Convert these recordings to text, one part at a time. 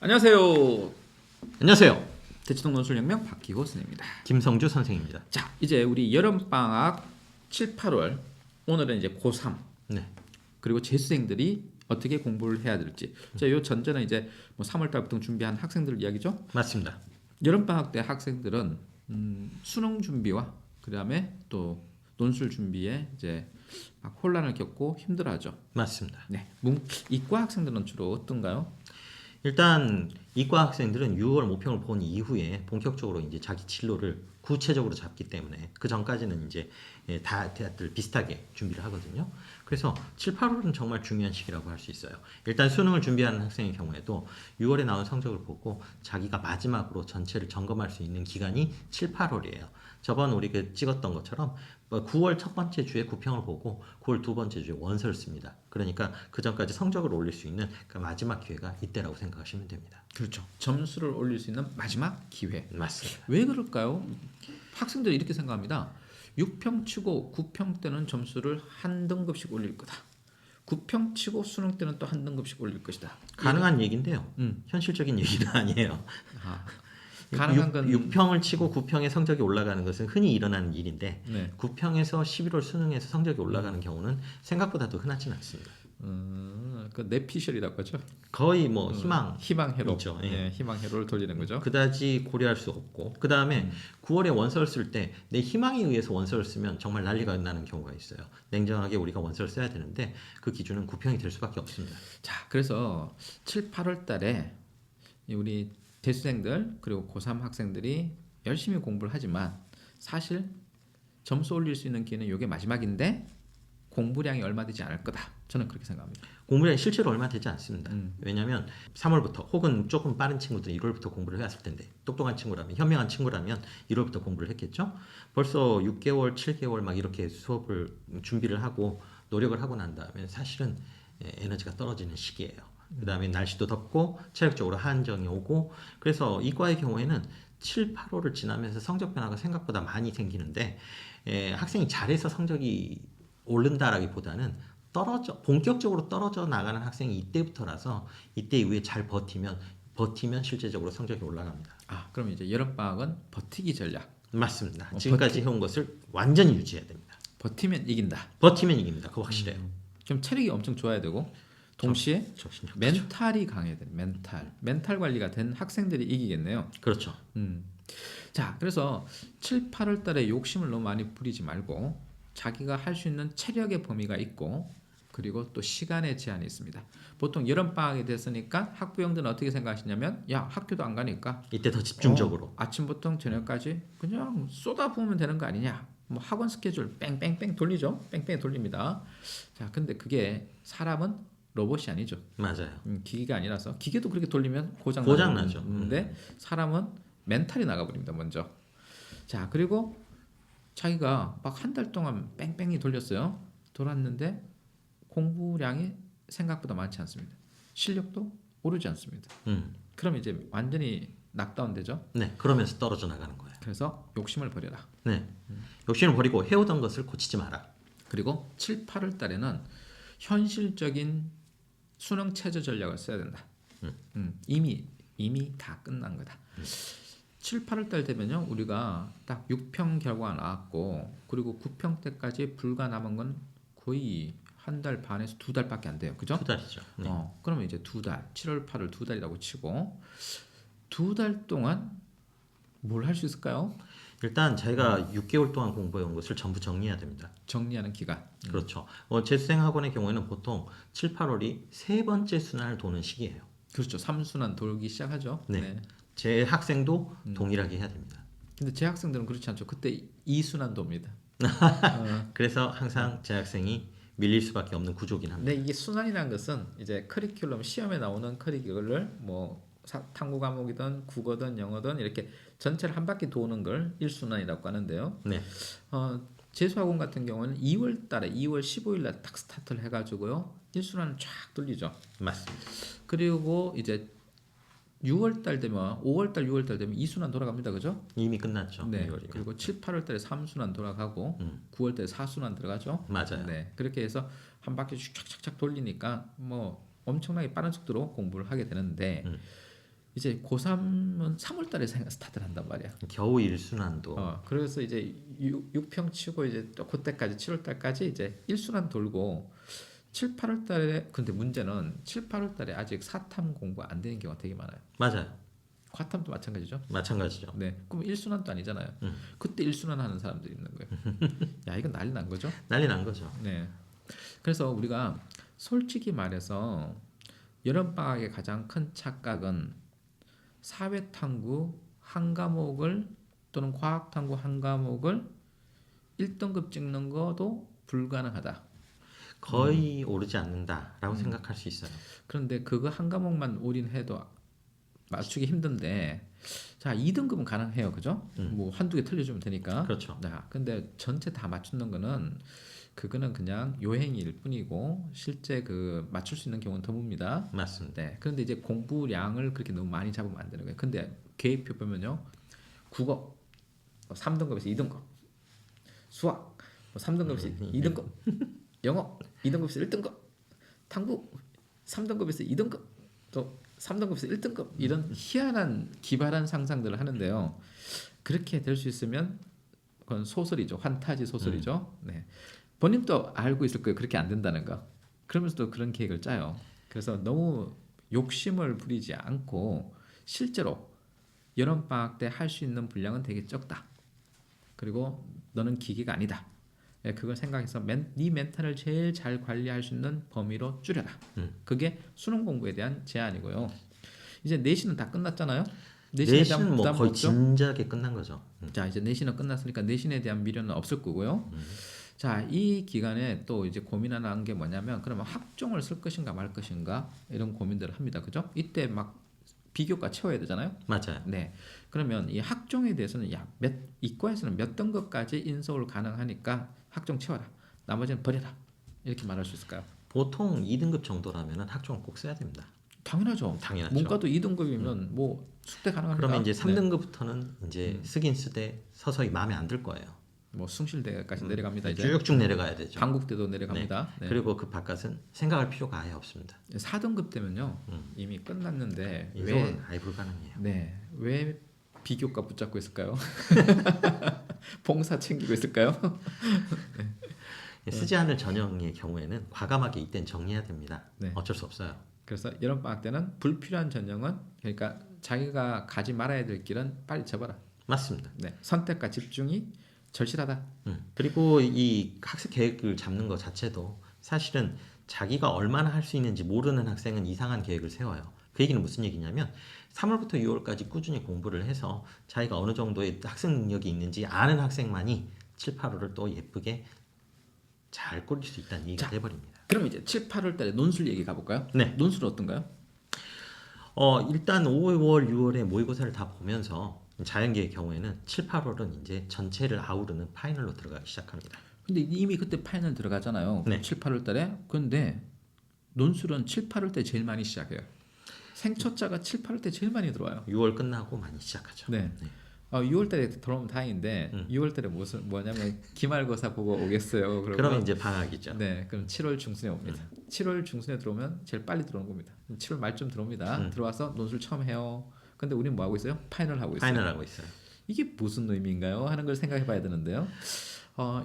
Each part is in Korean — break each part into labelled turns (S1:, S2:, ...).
S1: 안녕하세요.
S2: 안녕하세요.
S1: 대치동 논술혁명 박기호 선생입니다.
S2: 김성주 선생입니다.
S1: 자, 이제 우리 여름방학 7, 8월 오늘은 이제 고3
S2: 네,
S1: 그리고 재수생들이 어떻게 공부를 해야 될지. 자, 요 전제는 이제 뭐 3월 달부터 준비한 학생들 이야기죠.
S2: 맞습니다.
S1: 여름방학 때 학생들은 수능 준비와 그다음에 또 논술 준비에 이제 막 혼란을 겪고 힘들어하죠.
S2: 맞습니다.
S1: 네, 이과 학생들은 주로 어떤가요?
S2: 일단 이과 학생들은 6월 모평을 본 이후에 본격적으로 이제 자기 진로를 구체적으로 잡기 때문에 그 전까지는 이제 다들 비슷하게 준비를 하거든요. 그래서 7, 8월은 정말 중요한 시기라고 할 수 있어요. 일단 수능을 준비하는 학생의 경우에도 6월에 나온 성적을 보고 자기가 마지막으로 전체를 점검할 수 있는 기간이 7, 8월이에요. 저번 우리 찍었던 것처럼 9월 첫 번째 주에 구평을 보고 9월 두 번째 주에 원서를 씁니다. 그러니까 그 전까지 성적을 올릴 수 있는 그 마지막 기회가 이때라고 생각하시면 됩니다.
S1: 그렇죠. 점수를 올릴 수 있는 마지막 기회.
S2: 맞습니다.
S1: 왜 그럴까요? 학생들이 이렇게 생각합니다. 6평 치고 9평 때는 점수를 한 등급씩 올릴 거다. 9평 치고 수능 때는 또 한 등급씩 올릴 것이다.
S2: 가능한 얘기인데요.
S1: 음.
S2: 현실적인 얘기는 아니에요.
S1: 아, 가능한 건
S2: 6평을 치고 9평의 성적이 올라가는 것은 흔히 일어나는 일인데
S1: 네.
S2: 9평에서 11월 수능에서 성적이 올라가는 경우는 생각보다 더 흔하지는 않습니다.
S1: 그 내피셜이라고 하죠.
S2: 거의 뭐
S1: 희망 회로.
S2: 있죠. 예.
S1: 네, 희망 회로를 돌리는 거죠.
S2: 그다지 고려할 수 없고 그 다음에 9월에 원서를 쓸 때 내 희망에 의해서 원서를 쓰면 정말 난리가 나는 경우가 있어요. 냉정하게 우리가 원서를 써야 되는데 그 기준은 9평이 될 수밖에 없습니다.
S1: 자, 그래서 7, 8월 달에 우리 대수생들 그리고 고3 학생들이 열심히 공부를 하지만 사실 점수 올릴 수 있는 기회는 이게 마지막인데 공부량이 얼마 되지 않을 거다. 저는 그렇게 생각합니다.
S2: 공부량이 실제로 얼마 되지 않습니다. 왜냐하면 3월부터 혹은 조금 빠른 친구들은 1월부터 공부를 해왔을 텐데 똑똑한 친구라면 현명한 친구라면 1월부터 공부를 했겠죠. 벌써 6개월, 7개월 막 이렇게 수업을 준비를 하고 노력을 하고 난 다음에 사실은 에너지가 떨어지는 시기예요. 그 다음에 날씨도 덥고 체력적으로 한정이 오고 그래서 이과의 경우에는 7, 8월을 지나면서 성적 변화가 생각보다 많이 생기는데 학생이 잘해서 성적이 오른다라기보다는 본격적으로 떨어져 나가는 학생이 이때부터라서 이때 이후에 잘 버티면 실제적으로 성적이 올라갑니다.
S1: 아, 그럼 이제 여름방학은 버티기 전략.
S2: 맞습니다. 지금까지 해온 것을 완전히 유지해야 됩니다.
S1: 버티면 이긴다.
S2: 버티면 이깁니다. 그거 확실해요.
S1: 좀 체력이 엄청 좋아야 되고 동시에
S2: 정신력.
S1: 멘탈이 강해야 돼요. 멘탈 관리가 된 학생들이 이기겠네요.
S2: 그렇죠.
S1: 자, 그래서 7, 8월 달에 욕심을 너무 많이 부리지 말고 자기가 할 수 있는 체력의 범위가 있고 그리고 또 시간의 제한이 있습니다. 보통 여름방학이 됐으니까 학부형들은 어떻게 생각하시냐면 야, 학교도 안 가니까
S2: 이때 더 집중적으로.
S1: 아침부터 저녁까지 그냥 쏟아부으면 되는 거 아니냐. 뭐 학원 스케줄 뺑뺑뺑 돌리죠. 뺑뺑 돌립니다. 자, 근데 그게 사람은 로봇이 아니죠.
S2: 맞아요.
S1: 기계가 아니라서 기계도 그렇게 돌리면 고장
S2: 나죠.
S1: 근데 사람은 멘탈이 나가버립니다. 먼저. 자, 그리고 자기가 막 한 달 동안 뺑뺑이 돌렸어요. 돌았는데 공부량이 생각보다 많지 않습니다. 실력도 오르지 않습니다. 그럼 이제 완전히 낙다운 되죠.
S2: 네, 그러면서 떨어져 나가는 거예요.
S1: 그래서 욕심을 버려라.
S2: 네, 욕심을 버리고 해오던 것을 고치지 마라.
S1: 그리고 7, 8월 달에는 현실적인 수능 체제 전략을 써야 된다. 이미 다 끝난 거다. 7, 8월 달 되면요, 우리가 딱 6평 결과가 나왔고 그리고 9평 때까지 불과 남은 건 거의 한 달 반에서 두 달밖에 안 돼요. 그죠?
S2: 2달이죠. 네.
S1: 그러면 이제 두 달, 7월, 8월 두 달이라고 치고 두 달 동안 뭘 할 수 있을까요?
S2: 일단 자기가 6개월 동안 공부해온 것을 전부 정리해야 됩니다.
S1: 정리하는 기간.
S2: 그렇죠. 재수생 학원의 경우에는 보통 7, 8월이 세 번째 순환을 도는 시기예요.
S1: 그렇죠. 3순환 돌기 시작하죠.
S2: 네. 제 학생도 동일하게 해야 됩니다.
S1: 근데 제 학생들은 그렇지 않죠. 그때 2순환 돕니다.
S2: 그래서 항상 제 학생이 밀릴 수밖에 없는 구조긴 합니다.
S1: 근데 이게 순환이라는 것은 이제 커리큘럼 시험에 나오는 커리큘럼을 뭐 탐구 과목이든 국어든 영어든 이렇게 전체를 한 바퀴 도는 걸 1순환이라고 하는데요.
S2: 네.
S1: 재수학원 같은 경우는 2월 달에 2월 15일 날 딱 스타트를 해가지고요. 1순환을 쫙 돌리죠.
S2: 맞습니다.
S1: 그리고 이제 6월 달 되면 5월 달 6월 달 되면 2순환 돌아갑니다. 그죠?
S2: 이미 끝났죠.
S1: 네.
S2: 2월이면.
S1: 그리고 7, 8월 달에 3순환 돌아가고 9월 달에 4순환 들어가죠.
S2: 맞아요.
S1: 네. 그렇게 해서 한 바퀴 쫙쫙쫙 돌리니까 뭐 엄청나게 빠른 속도로 공부를 하게 되는데 이제 고3은 3월 달에 스타트를 한단 말이야.
S2: 겨우 일순환도
S1: 그래서 이제 6평 치고 이제 또 그때까지 7월 달까지 이제 1순환 돌고 7, 8월 달에 근데 문제는 7, 8월 달에 아직 사탐 공부 안 되는 경우가 되게 많아요.
S2: 맞아요.
S1: 과탐도 마찬가지죠.
S2: 마찬가지죠.
S1: 네. 그럼 1순환도 아니잖아요. 그때 1순환 하는 사람들이 있는 거예요. 야, 이건 난리 난 거죠.
S2: 난리 난 거죠.
S1: 네. 그래서 우리가 솔직히 말해서 여름방학의 가장 큰 착각은 사회탐구 한 과목을 또는 과학탐구 한 과목을 1등급 찍는 것도 불가능하다.
S2: 거의 오르지 않는다라고 생각할 수 있어요.
S1: 그런데 그거 한 과목만 올인해도 맞추기 힘든데 자 2등급은 가능해요. 그죠? 뭐 한두 개 틀려주면 되니까.
S2: 그렇죠.
S1: 근데 전체 다 맞추는 거는 그거는 그냥 요행일 뿐이고 실제 그 맞출 수 있는 경우는 드뭅니다.
S2: 맞습니다.
S1: 네. 그런데 이제 공부량을 그렇게 너무 많이 잡으면 안 되는 거예요. 근데 계획표 보면요. 국어 3등급에서 2등급, 수학 3등급에서 2등급, 영어 2등급에서 1등급, 탐구 3등급에서 2등급, 또 3등급에서 1등급 이런 희한한 기발한 상상들을 하는데요. 그렇게 될 수 있으면 그건 소설이죠. 환타지 소설이죠. 네. 본인도 알고 있을 거예요. 그렇게 안 된다는 거. 그러면서도 그런 계획을 짜요. 그래서 너무 욕심을 부리지 않고 실제로 여름방학 때 할 수 있는 분량은 되게 적다. 그리고 너는 기계가 아니다. 그걸 생각해서 네 멘탈을 제일 잘 관리할 수 있는 범위로 줄여라. 그게 수능 공부에 대한 제안이고요. 이제 내신은 다 끝났잖아요. 내신에 대한
S2: 내신은 뭐
S1: 부담
S2: 거의
S1: 없죠?
S2: 진작에 끝난 거죠.
S1: 자 이제 내신은 끝났으니까 내신에 대한 미련은 없을 거고요. 자 이 기간에 또 이제 고민하는 게 뭐냐면 그러면 학종을 쓸 것인가 말 것인가 이런 고민들을 합니다. 그죠? 이때 막 비교과 채워야 되잖아요.
S2: 맞아요.
S1: 네. 그러면 이 학종에 대해서는 이과에서는 몇 등급까지 인서울 가능하니까 학종 채워라. 나머지는 버려라. 이렇게 말할 수 있을까요?
S2: 보통 2등급 정도라면 학종을 꼭 써야 됩니다.
S1: 당연하죠.
S2: 당연하죠.
S1: 문과도 2등급이면 뭐 숙대 가능합니다.
S2: 그러면 이제
S1: 네.
S2: 3등급부터는 이제 쓰긴 쓰되 서서히 마음에 안 들 거예요.
S1: 뭐 숭실대까지 내려갑니다. 이제
S2: 쭉쭉 내려가야 되죠.
S1: 방국대도 내려갑니다. 네.
S2: 그리고 그 바깥은 생각할 필요가 아예 없습니다.
S1: 4등급 되면요 이미 끝났는데
S2: 인서울은 아예 불가능해요.
S1: 왜 비교과 붙잡고 있을까요? 봉사 챙기고 있을까요?
S2: 쓰지 않을 전형의 경우에는 과감하게 이땐 정리해야 됩니다.
S1: 네.
S2: 어쩔 수 없어요.
S1: 그래서 여름 방학 때는 불필요한 전형은 그러니까 자기가 가지 말아야 될 길은 빨리 접어라.
S2: 맞습니다.
S1: 네. 선택과 집중이 절실하다.
S2: 그리고 이 학습 계획을 잡는 것 자체도 사실은 자기가 얼마나 할 수 있는지 모르는 학생은 이상한 계획을 세워요. 그 얘기는 무슨 얘기냐면 3월부터 6월까지 꾸준히 공부를 해서 자기가 어느 정도의 학습 능력이 있는지 아는 학생만이 7, 8월을 또 예쁘게 잘 꾸릴 수 있다는 얘기가 돼버립니다.
S1: 그럼 이제 7, 8월 달에 논술 얘기 가볼까요?
S2: 네.
S1: 논술은 어떤가요?
S2: 일단 5월, 6월에 모의고사를 다 보면서 자연계의 경우에는 7, 8월은 이제 전체를 아우르는 파이널로 들어가기 시작합니다.
S1: 근데 이미 그때 파이널 들어가잖아요.
S2: 네.
S1: 7, 8월 달에. 근데 논술은 7, 8월 때 제일 많이 시작해요. 생초자가 7, 8월 때 제일 많이 들어와요.
S2: 6월 끝나고 많이 시작하죠.
S1: 네. 6월 달에 들어오면 다행인데 6월 달에 뭐냐면 기말고사 보고 오겠어요.
S2: 그러면 이제 방학이죠.
S1: 네, 그럼 7월 중순에 옵니다. 7월 중순에 들어오면 제일 빨리 들어오는 겁니다. 7월 말쯤 들어옵니다. 들어와서 논술 처음 해요. 근데 우리는 뭐 하고 있어요? 파이널 하고 있어요.
S2: 파이널 하고 있어요.
S1: 이게 무슨 의미인가요? 하는 걸 생각해 봐야 되는데요.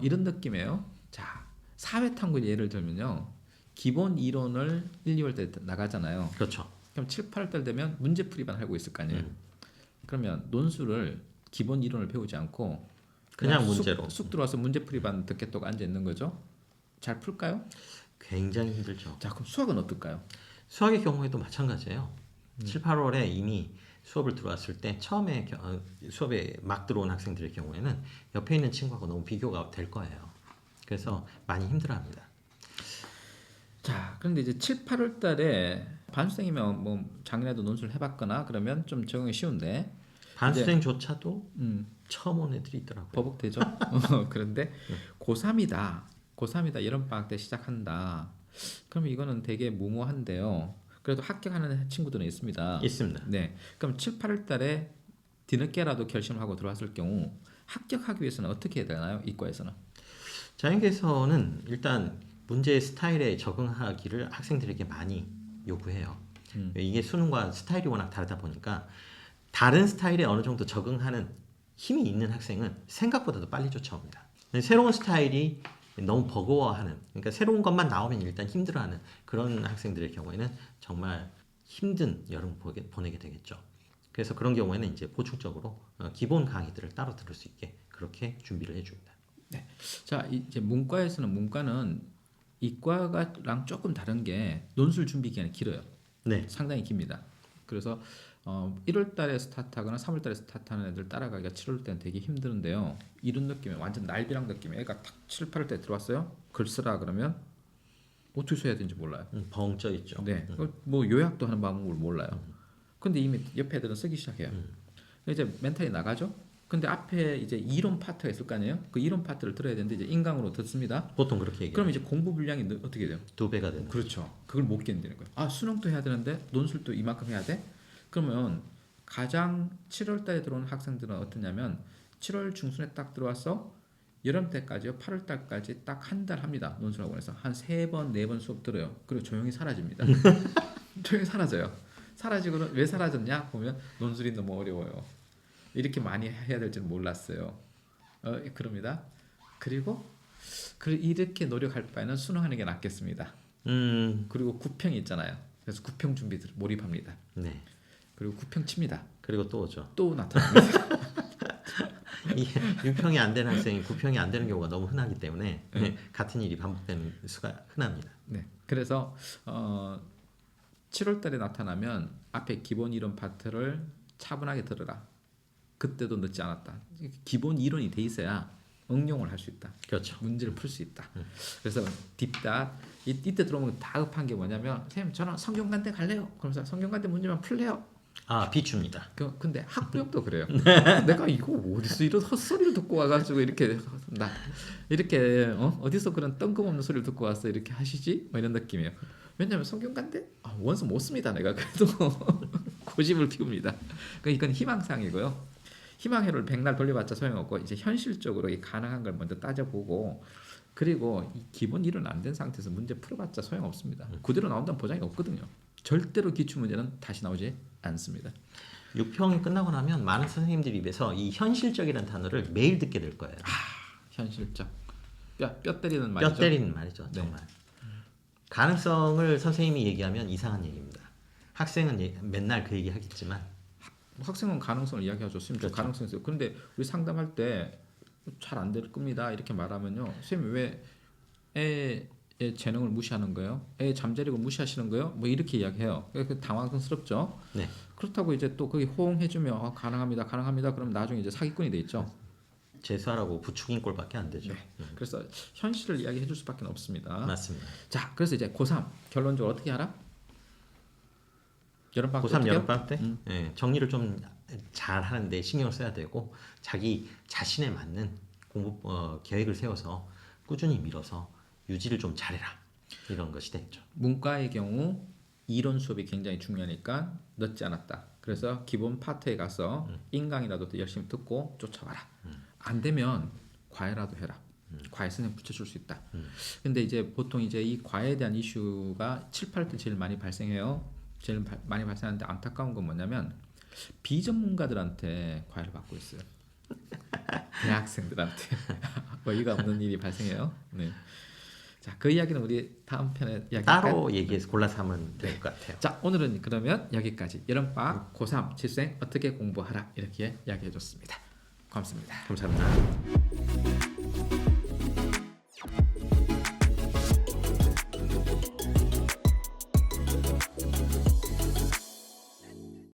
S1: 이런 느낌이에요. 자, 사회탐구 예를 들면요. 기본 이론을 1, 2월 때 나가잖아요.
S2: 그렇죠.
S1: 그럼 7, 8월 달 되면 문제풀이만 하고 있을 거 아니에요. 그러면 논술을 기본 이론을 배우지 않고
S2: 그냥 문제로
S1: 쑥 들어와서 문제풀이만 듣겠다고 앉아 있는 거죠. 잘 풀까요?
S2: 굉장히 힘들죠.
S1: 자, 그럼 수학은 어떨까요?
S2: 수학의 경우에도 마찬가지예요. 7, 8월에 이미 수업을 들어왔을 때 처음에 수업에 막 들어온 학생들의 경우에는 옆에 있는 친구하고 너무 비교가 될 거예요. 그래서 많이 힘들어합니다.
S1: 자, 그런데 이제 7, 8월 달에 반수생이면 뭐 작년에도 논술을 해봤거나 그러면 좀 적응이 쉬운데
S2: 반수생조차도 처음 온 애들이 있더라고요.
S1: 버벅대죠. 그런데 고3이다 여름방학 때 시작한다. 그럼 이거는 되게 무모한데요. 그래도 합격하는 친구들은 있습니다.
S2: 있습니다.
S1: 네, 그럼 7, 8월 달에 뒤늦게라도 결심하고 들어왔을 경우 합격하기 위해서는 어떻게 해야 되나요? 이과에서는?
S2: 자연계에서는 일단 문제의 스타일에 적응하기를 학생들에게 많이 요구해요. 이게 수능과 스타일이 워낙 다르다 보니까 다른 스타일에 어느 정도 적응하는 힘이 있는 학생은 생각보다도 빨리 쫓아옵니다. 새로운 스타일이 너무 버거워하는, 그러니까 새로운 것만 나오면 일단 힘들어하는 그런 학생들의 경우에는 정말 힘든 여름 보내게 되겠죠. 그래서 그런 경우에는 이제 보충적으로 기본 강의들을 따로 들을 수 있게 그렇게 준비를 해줍니다.
S1: 네. 자, 이제 문과는 이과랑 조금 다른 게 논술 준비 기간이 길어요.
S2: 네.
S1: 상당히 깁니다. 그래서 1월 달에 스타트하거나 3월 달에 스타트하는 애들 따라가기가 7월 때는 되게 힘드는데요. 이런 느낌에 완전 날비랑 느낌에 애가 딱 7, 8월 때 들어왔어요. 글 쓰라 그러면 어떻게 써야 되는지 몰라요.
S2: 벙쪄 있죠.
S1: 네. 뭐 요약도 하는 방법을 몰라요. 근데 이미 옆에 애들은 쓰기 시작해요. 이제 멘탈이 나가죠. 근데 앞에 이제 이론 파트가 있을 거 아니에요. 그 이론 파트를 들어야 되는데 이제 인강으로 듣습니다.
S2: 보통 그렇게 얘기해요.
S1: 그럼 이제 공부 분량이 어떻게 돼요?
S2: 2배가 되는.
S1: 그렇죠. 그걸 못 견디는 거예요. 아, 수능도 해야 되는데 논술도 이만큼 해야 돼? 그러면 가장 7월 달에 들어오는 학생들은 어떠냐면 7월 중순에 딱 들어와서 여름 때까지요. 8월 달까지 딱 한 달 합니다. 논술학원에서 한 3번, 4번 수업 들어요. 그리고 조용히 사라집니다. 조용히 사라져요. 사라지고는 왜 사라졌냐? 보면 논술이 너무 어려워요. 이렇게 많이 해야 될 줄 몰랐어요. 그럽니다. 그리고 이렇게 노력할 바에는 수능하는 게 낫겠습니다. 그리고 구평이 있잖아요. 그래서 구평 준비들 몰입합니다.
S2: 네.
S1: 그리고 구평 칩니다.
S2: 그리고 또 오죠.
S1: 또 나타납니다.
S2: 이 6평이 안 되는 학생이 9평이 안 되는 경우가 너무 흔하기 때문에 같은 일이 반복되는 수가 흔합니다.
S1: 네. 그래서 7월 달에 나타나면 앞에 기본 이론 파트를 차분하게 들으라. 그때도 늦지 않았다. 기본 이론이 돼 있어야 응용을 할 수 있다.
S2: 그렇죠.
S1: 문제를 풀 수 있다. 그래서 딥닷 이때 들어오면 다급한 게 뭐냐면 선생님 저는 성균관대 갈래요. 그러면서 성균관대 문제만 풀래요.
S2: 아, 비추입니다.
S1: 근데 학부형도 그래요. 내가 이거 어디서 이런 헛소리를 듣고 와가지고 이렇게 어디서 그런 뜬금없는 소리를 듣고 와서 이렇게 하시지? 뭐 이런 느낌이에요. 왜냐하면 성균관대 원서 못 씁니다. 내가 그래도 고집을 피웁니다. 그러니까 이건 희망사항이고요. 희망회로를 백날 돌려봤자 소용없고 이제 현실적으로 이 가능한 걸 먼저 따져보고 그리고 이 기본 이론 안 된 상태에서 문제 풀어봤자 소용없습니다. 그대로 나온다는 보장이 없거든요. 절대로 기출 문제는 다시 나오지 않습니다.
S2: 6평이 끝나고 나면 많은 선생님들 입에서 이 현실적이라는 단어를 매일 듣게 될 거예요.
S1: 현실적 뼈 때리는 말이죠.
S2: 뼈 때리는 말이죠. 정말. 네. 가능성을 선생님이 얘기하면 이상한 얘기입니다. 학생은 맨날 그 얘기 하겠지만
S1: 학생은 가능성을 이야기하죠. 선생님 저
S2: 그렇죠.
S1: 가능성 있어요. 그런데 우리 상담할 때 잘 안 될 겁니다. 이렇게 말하면요. 선생님 왜 애의 재능을 무시하는 거예요? 애의 잠재력을 무시하시는 거예요? 뭐 이렇게 이야기해요. 당황스럽죠.
S2: 네.
S1: 그렇다고 이제 또 거기 호응해주면 가능합니다. 그럼 나중에 이제 사기꾼이 돼 있죠.
S2: 재수하라고 부추긴 꼴밖에 안 되죠.
S1: 네. 그래서 현실을 이야기해줄 수밖에 없습니다.
S2: 맞습니다.
S1: 자, 그래서 이제 고3 결론적으로 어떻게 알아? 여름방학
S2: 고3 여름방학 때 네, 정리를 좀 잘 하는데 신경을 써야 되고 자기 자신에 맞는 공부 계획을 세워서 꾸준히 밀어서 유지를 좀 잘해라 이런 것이 되겠죠.
S1: 문과의 경우 이론 수업이 굉장히 중요하니까 늦지 않았다. 그래서 기본 파트에 가서 인강이라도 열심히 듣고 쫓아와라. 안 되면 과외라도 해라. 과외 선생님 붙여줄 수 있다. 근데 이제 보통 이제 이 과외에 대한 이슈가 7, 8월 때 제일 많이 발생해요. 제일 많이 발생하는데 안타까운 건 뭐냐면 비전문가들한테 과외를 받고 있어요. 대학생들한테 어이가 없는 일이 발생해요. 네. 자, 그 이야기는 우리 다음 편에
S2: 따로 얘기해서 골라서 하면 될 것 같아요.
S1: 자, 오늘은 그러면 여기까지 여름방학 고3 질생 어떻게 공부하라 이렇게 이야기해줬습니다. 고맙습니다.
S2: 감사합니다.